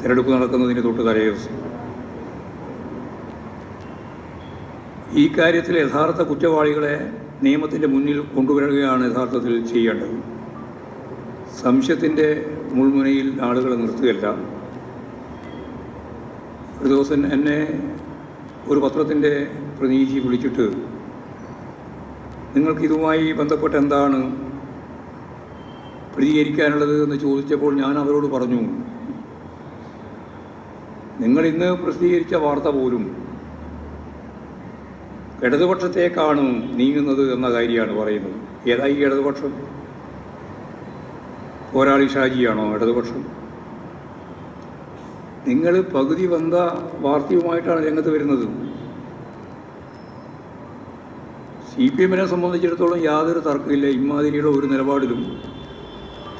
തിരഞ്ഞെടുപ്പ് നടക്കുന്നതിന് തൊട്ട് തലേദിവസം. ഈ കാര്യത്തിൽ യഥാർത്ഥ കുറ്റവാളികളെ നിയമത്തിൻ്റെ മുന്നിൽ കൊണ്ടുവരികയാണ് യഥാർത്ഥത്തിൽ ചെയ്യേണ്ടത്. സംശയത്തിൻ്റെ മുൾമുനയിൽ ആളുകളെ നിർത്തുകയല്ല. ഒരു ദിവസം എന്നെ ഒരു പത്രത്തിൻ്റെ പ്രതിനിധി വിളിച്ചിട്ട് നിങ്ങൾക്കിതുമായി ബന്ധപ്പെട്ട് എന്താണ് പ്രതികരിക്കാനുള്ളത് എന്ന് ചോദിച്ചപ്പോൾ ഞാൻ അവരോട് പറഞ്ഞു, നിങ്ങളിന്ന് പ്രസിദ്ധീകരിച്ച വാർത്ത പോലും ഇടതുപക്ഷത്തേക്കാണ് നീങ്ങുന്നത് എന്ന കാര്യമാണ് പറയുന്നത്. ഏതായി ഇടതുപക്ഷം? പോരാളി ഷാജിയാണോ ഇടതുപക്ഷം? നിങ്ങൾ പകുതി വന്ന വാർത്തയുമായിട്ടാണ് രംഗത്ത് വരുന്നത്. CPM-നെ സംബന്ധിച്ചിടത്തോളം യാതൊരു തർക്കമില്ല. ഇമാതിരിയുള്ള ഒരു നിലപാടിലും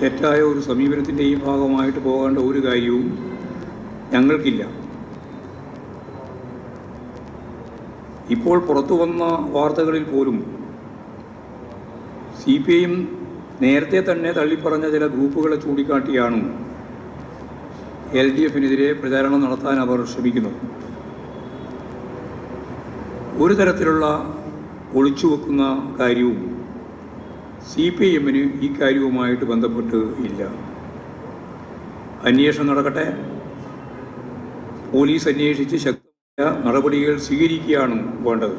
തെറ്റായ ഒരു സമീപനത്തിൻ്റെയും ഭാഗമായിട്ട് പോകേണ്ട ഒരു കാര്യവും ഞങ്ങൾക്കില്ല. ഇപ്പോൾ പുറത്തു വന്ന വാർത്തകളിൽ പോലും CPM നേരത്തെ തന്നെ തള്ളിപ്പറഞ്ഞ ചില ഗ്രൂപ്പുകളെ ചൂണ്ടിക്കാട്ടിയാണ് LDF-നെതിരെ പ്രചാരണം നടത്താൻ അവർ ശ്രമിക്കുന്നത്. ഒരു തരത്തിലുള്ള ഒളിച്ചുവെക്കുന്ന കാര്യവും CPM-ന് ഈ കാര്യവുമായിട്ട് ബന്ധപ്പെട്ട് ഇല്ല. അന്വേഷണം നടക്കട്ടെ. പോലീസ് അന്വേഷിച്ച് ശക്തമായ നടപടികൾ സ്വീകരിക്കുകയാണ് വേണ്ടത്.